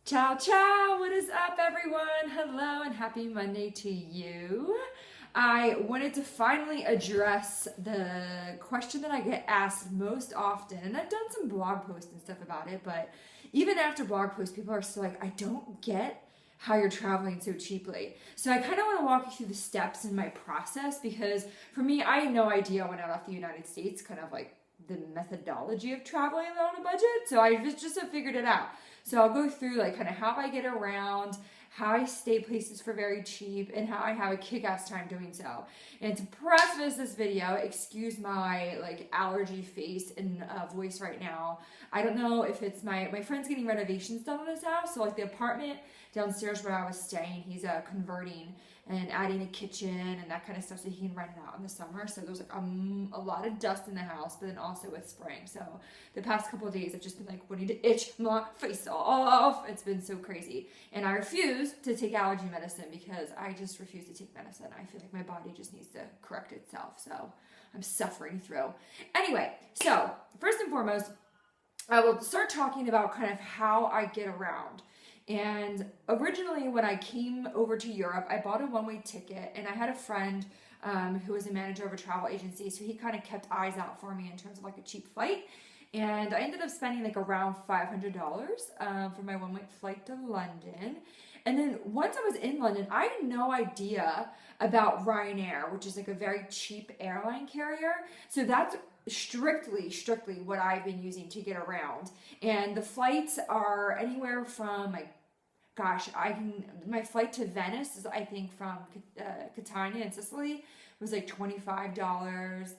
Ciao, ciao! What is up, everyone? Hello and happy Monday to you. I wanted to finally address the question that I get asked most often, and I've done some blog posts and stuff about it, but even after blog posts, people are still like, I don't get how you're traveling so cheaply. So I kind of want to walk you through the steps in my process because for me, I had no idea when I left the United States, kind of like the methodology of traveling on a budget. So I just figured it out. So I'll go through like kind of how I get around, how I stay places for very cheap, and how I have a kick-ass time doing so. And to preface this video, excuse my like allergy face and voice right now. I don't know if it's my friend's getting renovations done on his house. So like the apartment downstairs where I was staying, he's converting and adding a kitchen and that kind of stuff so he can rent it out in the summer. So there's like a lot of dust in the house, but then also with spring. So the past couple of days I've just been like wanting to itch my face off. It's been so crazy. And I refuse to take allergy medicine because I just refuse to take medicine. I feel like my body just needs to correct itself. So I'm suffering through. Anyway, so first and foremost, I will start talking about kind of how I get around. And originally when I came over to Europe, I bought a one-way ticket and I had a friend who was a manager of a travel agency. So he kind of kept eyes out for me in terms of like a cheap flight. And I ended up spending like around $500 for my one-way flight to London. And then once I was in London, I had no idea about Ryanair, which is like a very cheap airline carrier. So that's strictly what I've been using to get around. And the flights are anywhere from like, my flight to Venice is I think from Catania in Sicily was like $25.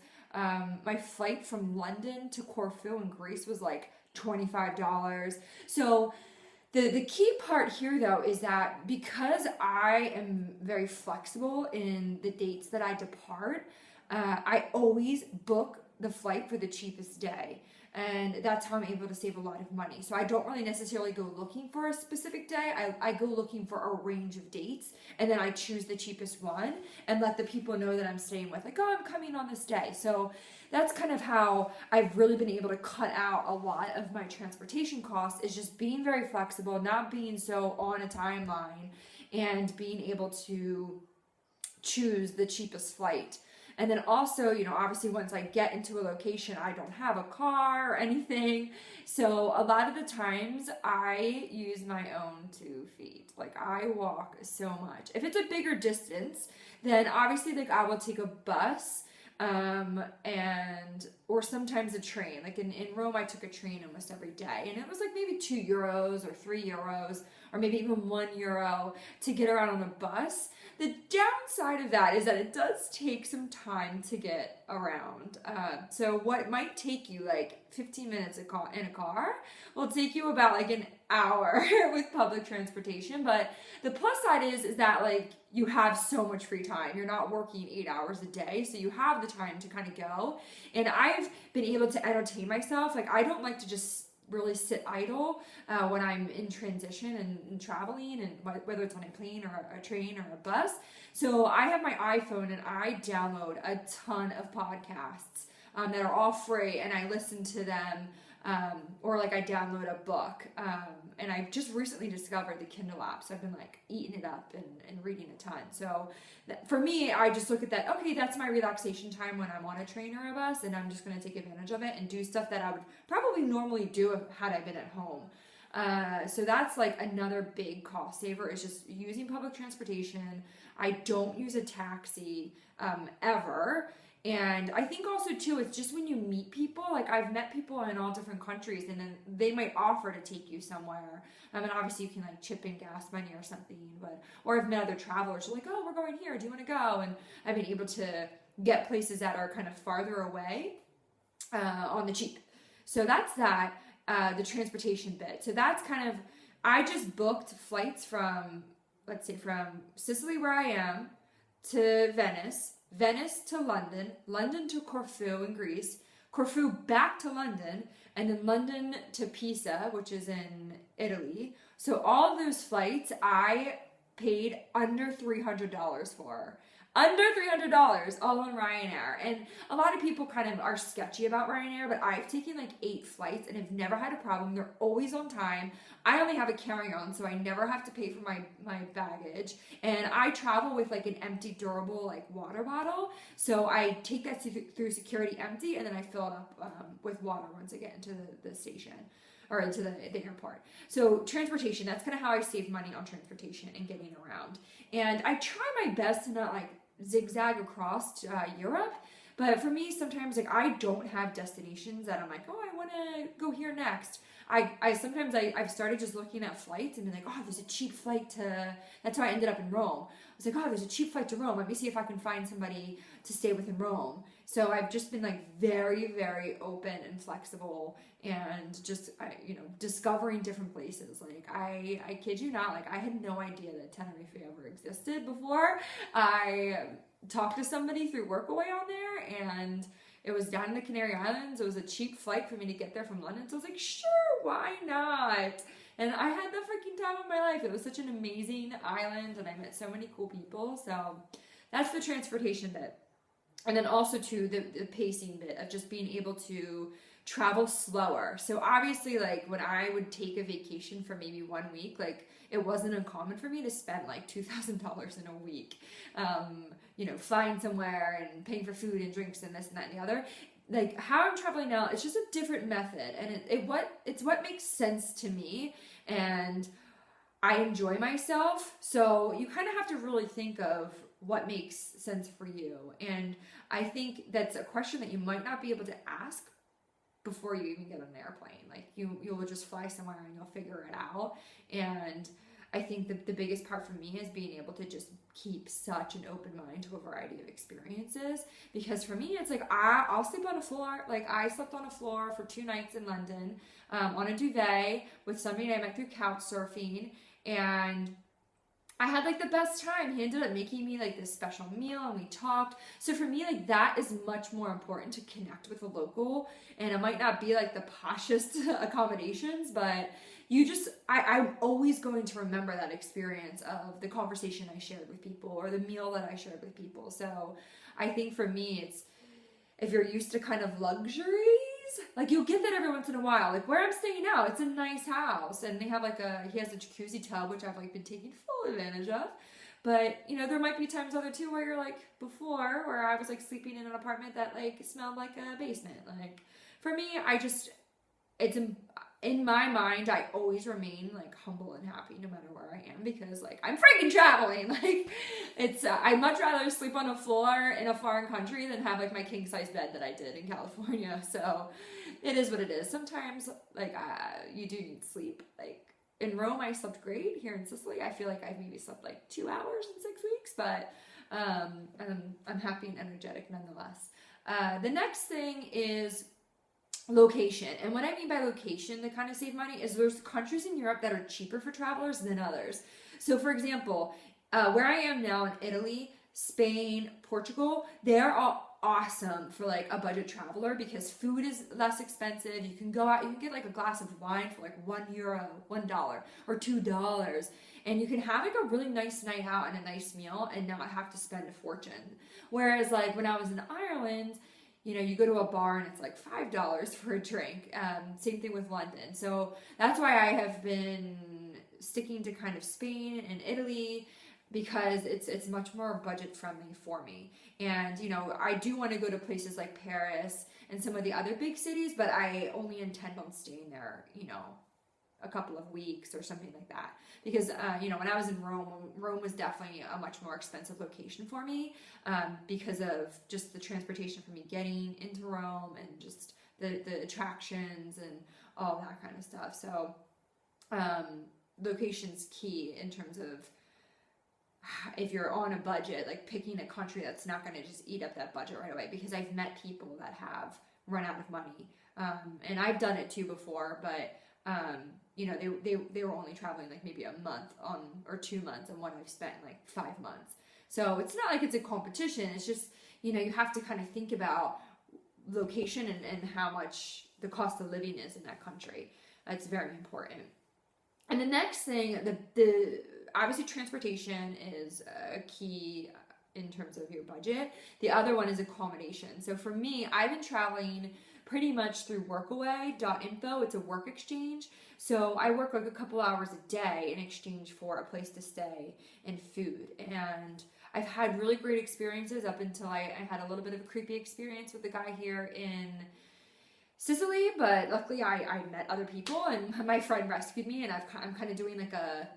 My flight from London to Corfu in Greece was like $25. So the key part here though is that because I am very flexible in the dates that I depart, I always book the flight for the cheapest day. And that's how I'm able to save a lot of money. So I don't really necessarily go looking for a specific day. I go looking for a range of dates, and then I choose the cheapest one and let the people know that I'm staying with, like, oh, I'm coming on this day. So that's kind of how I've really been able to cut out a lot of my transportation costs, is just being very flexible, not being so on a timeline, and being able to choose the cheapest flight. And then also, obviously once I get into a location, I don't have a car or anything. So a lot of the times I use my own 2 feet. Like I walk so much. If it's a bigger distance, then obviously like I will take a bus or sometimes a train. Like in Rome, I took a train almost every day. And it was like maybe €2 or €3 or maybe even €1 to get around on a bus. The downside of that is that it does take some time to get around. So what might take you like 15 minutes in a car will take you about like an hour with public transportation. But the plus side is that like you have so much free time. You're not working 8 hours a day, so you have the time to kind of go. And I've been able to entertain myself. Like I don't like to just really sit idle when I'm in transition and traveling, and whether it's on a plane or a train or a bus. So I have my iPhone and I download a ton of podcasts that are all free, and I listen to them, or like I download a book. And I just recently discovered the Kindle app, so I've been like eating it up and reading a ton. So for me, I just look at that, okay, that's my relaxation time when I'm on a train or a bus, and I'm just going to take advantage of it and do stuff that I would probably normally do had I been at home. So that's like another big cost saver, is just using public transportation. I don't use a taxi ever. And I think also too, it's just when you meet people, like I've met people in all different countries, and then they might offer to take you somewhere. And obviously you can like chip in gas money or something, or I've met other travelers who are like, oh, we're going here, do you want to go? And I've been able to get places that are kind of farther away on the cheap. So that's that, the transportation bit. So that's kind of, I just booked flights from, let's say from Sicily where I am to Venice to London, London to Corfu in Greece, Corfu back to London, and then London to Pisa, which is in Italy. So all of those flights I paid under $300 for. Under $300 all on Ryanair. And a lot of people kind of are sketchy about Ryanair, but I've taken like 8 flights and have never had a problem. They're always on time. I only have a carry-on, so I never have to pay for my baggage. And I travel with like an empty durable like water bottle. So I take that through security empty, and then I fill it up with water once I get into the station or into the airport. So transportation, that's kind of how I save money on transportation and getting around. And I try my best to not like zigzag across Europe. But for me, sometimes like I don't have destinations that I'm like, oh, I want to go here next. I've started just looking at flights and be like, oh, there's a cheap flight to, that's how I ended up in Rome. I was like, oh, there's a cheap flight to Rome. Let me see if I can find somebody to stay with in Rome. So I've just been like very, very open and flexible and just, discovering different places. Like I kid you not, like I had no idea that Tenerife ever existed before. I talked to somebody through Workaway on there, and it was down in the Canary Islands. It was a cheap flight for me to get there from London. So I was like, sure, why not? And I had the freaking time of my life. It was such an amazing island, and I met so many cool people. So that's the transportation bit. And then also too, the pacing bit of just being able to travel slower. So obviously, like when I would take a vacation for maybe 1 week, like it wasn't uncommon for me to spend like $2,000 in a week, flying somewhere and paying for food and drinks and this and that and the other. Like how I'm traveling now, it's just a different method, and it's what makes sense to me, and I enjoy myself. So you kind of have to really think of what makes sense for you. And I think that's a question that you might not be able to ask before you even get on an airplane. Like you will just fly somewhere and you'll figure it out. And I think the biggest part for me is being able to just keep such an open mind to a variety of experiences. Because for me, it's like I'll sleep on a floor. Like I slept on a floor for 2 nights in London on a duvet with somebody I met through couch surfing, and I had like the best time. He ended up making me like this special meal, and we talked. So for me, like that is much more important to connect with a local. And it might not be like the poshest accommodations, but I'm always going to remember that experience of the conversation I shared with people or the meal that I shared with people. So I think for me, it's, if you're used to kind of luxuries, like you'll get that every once in a while. Like where I'm staying now, it's a nice house, and he has a jacuzzi tub, which I've like been taking full advantage of. But there might be times other too where you're like before, where I was like sleeping in an apartment that like smelled like a basement. Like for me, it's in my mind, I always remain like humble and happy no matter where I am, because like I'm freaking traveling. Like it's I'd much rather sleep on a floor in a foreign country than have like my king size bed that I did in California. So it is what it is. Sometimes like you do need sleep. Like in Rome, I slept great. Here in Sicily, I feel like I've maybe slept like 2 hours in 6 weeks, but I'm happy and energetic nonetheless. The next thing is location. And what I mean by location to kind of save money is there's countries in Europe that are cheaper for travelers than others. So for example, where I am now in Italy, Spain, Portugal, they're all awesome for like a budget traveler because food is less expensive. You can go out, you can get like a glass of wine for like €1, $1 or $2. And you can have like a really nice night out and a nice meal and not have to spend a fortune. Whereas like when I was in Ireland, you go to a bar and it's like $5 for a drink. Same thing with London. So that's why I have been sticking to kind of Spain and Italy, because it's much more budget friendly for me. And, I do want to go to places like Paris and some of the other big cities, but I only intend on staying there, a couple of weeks or something like that. Because, when I was in Rome was definitely a much more expensive location for me because of just the transportation for me getting into Rome and just the attractions and all that kind of stuff. So location's key in terms of if you're on a budget, like picking a country that's not going to just eat up that budget right away, because I've met people that have run out of money. And I've done it too before, but they were only traveling like maybe a month or 2 months on what I've spent like 5 months. So it's not like it's a competition. It's just, you have to kind of think about location and how much the cost of living is in that country. It's very important. And the next thing, the obviously transportation is a key in terms of your budget. The other one is accommodation. So for me, I've been traveling pretty much through workaway.info. It's a work exchange. So I work like a couple hours a day in exchange for a place to stay and food. And I've had really great experiences up until I had a little bit of a creepy experience with the guy here in Sicily, but luckily I met other people and my friend rescued me, and I'm kind of doing like a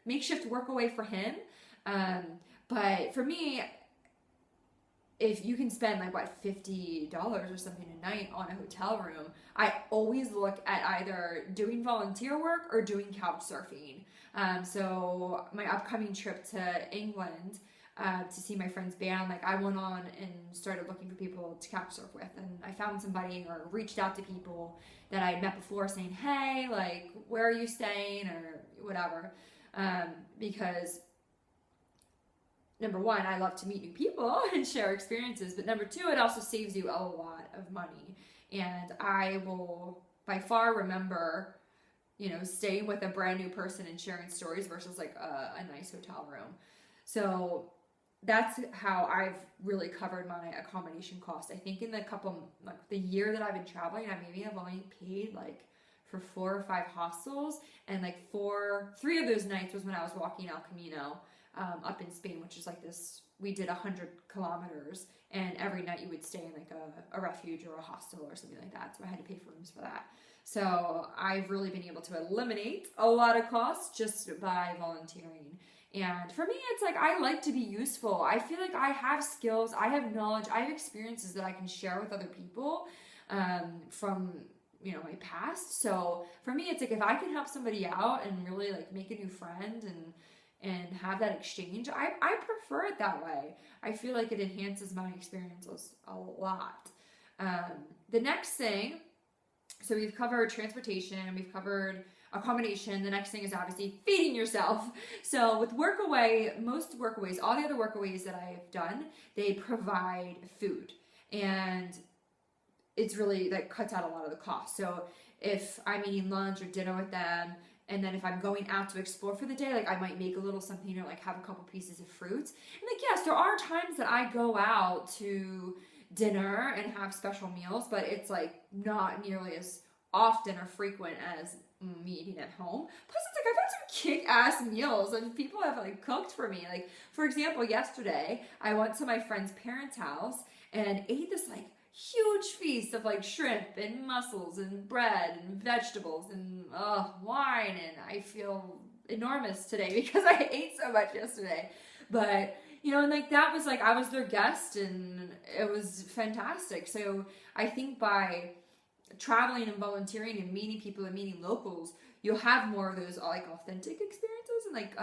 makeshift work away for him. But for me, if you can spend like what, $50 or something a night on a hotel room, I always look at either doing volunteer work or doing couch surfing. So my upcoming trip to England, to see my friend's band, like I went on and started looking for people to couch surf with, and I found somebody or reached out to people that I'd met before saying, hey, like, where are you staying or whatever, because number one, I love to meet new people and share experiences, but number two, it also saves you a lot of money. And I will by far remember, staying with a brand new person and sharing stories versus like a nice hotel room. So that's how I've really covered my accommodation cost. I think in the year that I've been traveling, I've only paid like for 4 or 5 hostels, and like 3 of those nights was when I was walking El Camino up in Spain, which is like this, we did 100 kilometers, and every night you would stay in like a refuge or a hostel or something like that, so I had to pay for rooms for that. So I've really been able to eliminate a lot of costs just by volunteering. And for me, it's like, I like to be useful. I feel like I have skills, I have knowledge, I have experiences that I can share with other people from, my past. So for me, it's like, if I can help somebody out and really like make a new friend and have that exchange, I prefer it that way. I feel like it enhances my experiences a lot. The next thing, so we've covered transportation, we've covered accommodation. The next thing is obviously feeding yourself. So with Workaway, most Workaways, all the other Workaways that I've done, they provide food, and it's really, that cuts out a lot of the cost. So if I'm eating lunch or dinner with them, and then if I'm going out to explore for the day, like I might make a little something or like have a couple pieces of fruits. And like, yes, there are times that I go out to dinner and have special meals, but it's like not nearly as often or frequent as me eating at home. Plus, it's like I've had some kick-ass meals and people have like cooked for me. Like, for example, yesterday I went to my friend's parents' house and ate this like huge feast of like shrimp and mussels and bread and vegetables and wine, and I feel enormous today because I ate so much yesterday. But and like that was like, I was their guest and it was fantastic. So I think by traveling and volunteering and meeting people and meeting locals, you'll have more of those like authentic experiences and like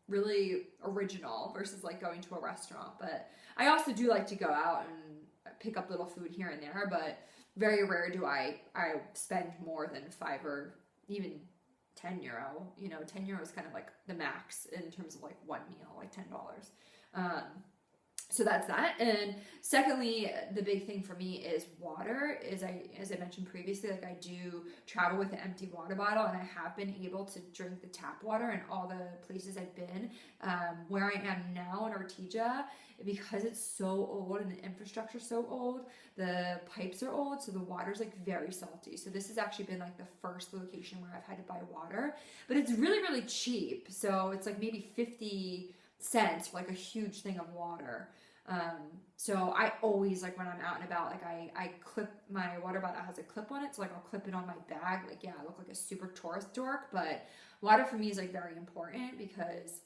really original versus like going to a restaurant. But I also do like to go out and pick up little food here and there, but very rare do I spend more than 5 or even 10 euro. 10 euro is kind of like the max in terms of like one meal, like $10. So that's that. And secondly, the big thing for me is water. As I mentioned previously, like I do travel with an empty water bottle, and I have been able to drink the tap water in all the places I've been. Where I am now in Ortigia, because it's so old and the infrastructure's so old, the pipes are old, so the water's like very salty. So this has actually been like the first location where I've had to buy water, but it's really, really cheap. So it's like maybe 50 cents for like a huge thing of water. So I always, like when I'm out and about, like I clip my water bottle, has a clip on it, so like I'll clip it on my bag. Like, yeah, I look like a super tourist dork, but water for me is like very important because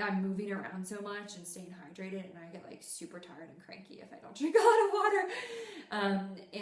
I'm moving around so much and staying hydrated, and I get like super tired and cranky if I don't drink a lot of water.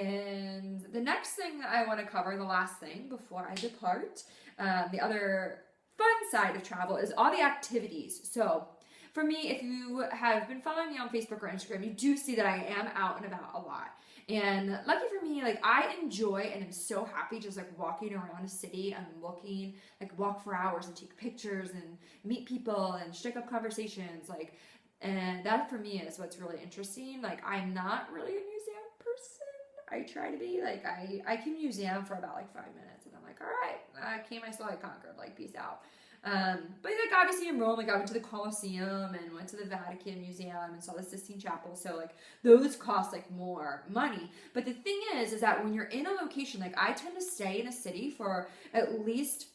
And the next thing that I want to cover, the last thing before I depart, the other fun side of travel is all the activities. So for me, if you have been following me on Facebook or Instagram, you do see that I am out and about a lot. And lucky for me, like I enjoy and am so happy just like walking around a city and looking, like walk for hours and take pictures and meet people and strike up conversations. Like, and that for me is what's really interesting. Like I'm not really a museum person. I try to be like, I can museum for about like 5 minutes and I'm like, all right, I came, I saw, I conquered, like peace out. But like obviously in Rome, like I went to the Colosseum and went to the Vatican Museum and saw the Sistine Chapel. So like those cost like more money. But the thing is that when you're in a location, like I tend to stay in a city for at least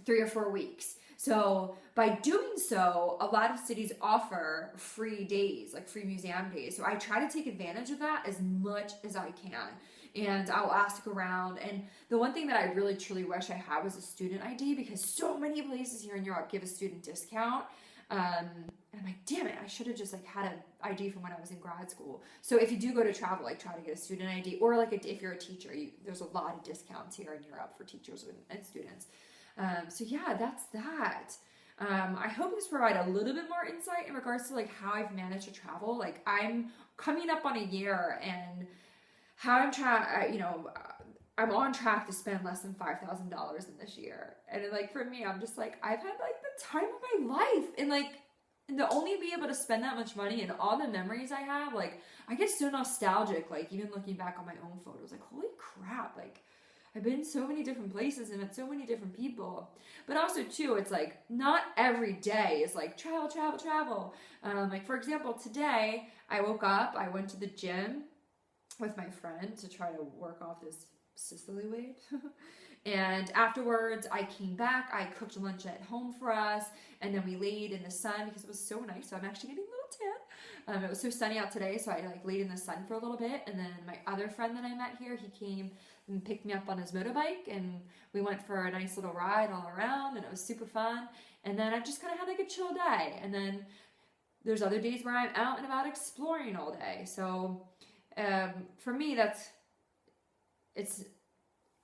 3 or 4 weeks. So by doing so, a lot of cities offer free days, like free museum days. So I try to take advantage of that as much as I can. And I'll ask around. And the one thing that I really truly wish I had was a student ID, because so many places here in Europe give a student discount. And I'm like, damn it, I should have just like had an ID from when I was in grad school. So if you do go to travel, like try to get a student ID, or like if you're a teacher, there's a lot of discounts here in Europe for teachers and students. So yeah, that's that. I hope this provided a little bit more insight in regards to like how I've managed to travel. Like I'm coming up on a year, and how I'm trying, I'm on track to spend less than $5,000 in this year. And like for me, I'm just like, I've had like the time of my life, and like, and to only be able to spend that much money and all the memories I have, like I get so nostalgic, like even looking back on my own photos, like holy crap, like I've been so many different places and met so many different people. But also too, it's like not every day is like travel, travel, travel. Like for example, today I woke up, I went to the gym with my friend to try to work off this Sicily weight. And afterwards I came back, I cooked lunch at home for us, and then we laid in the sun because it was so nice. So I'm actually getting a little tan. It was so sunny out today, so I like laid in the sun for a little bit. And then my other friend that I met here, he came and picked me up on his motorbike, and we went for a nice little ride all around, and it was super fun. And then I just kind of had like a chill day. And then there's other days where I'm out and about exploring all day. So for me,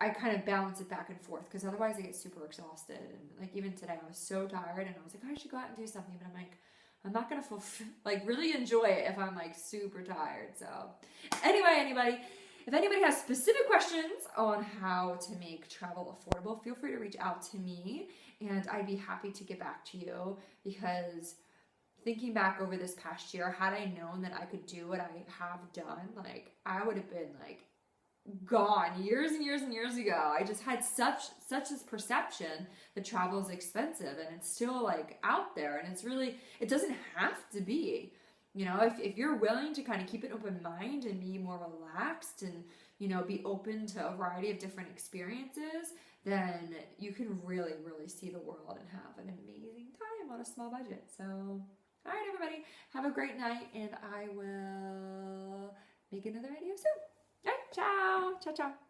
I kind of balance it back and forth, because otherwise I get super exhausted. And like even today I was so tired, and I was like, I should go out and do something, but I'm like, I'm not gonna really enjoy it if I'm like super tired. So anyway, if anybody has specific questions on how to make travel affordable, feel free to reach out to me, and I'd be happy to get back to you. Because thinking back over this past year, had I known that I could do what I have done, like I would have been like gone years and years and years ago. I just had such this perception that travel is expensive, and it's still like out there, and it doesn't have to be. If you're willing to kind of keep an open mind and be more relaxed and, be open to a variety of different experiences, then you can really, really see the world and have an amazing time on a small budget. So, all right, everybody, have a great night, and I will make another video soon. All right, ciao. Ciao, ciao.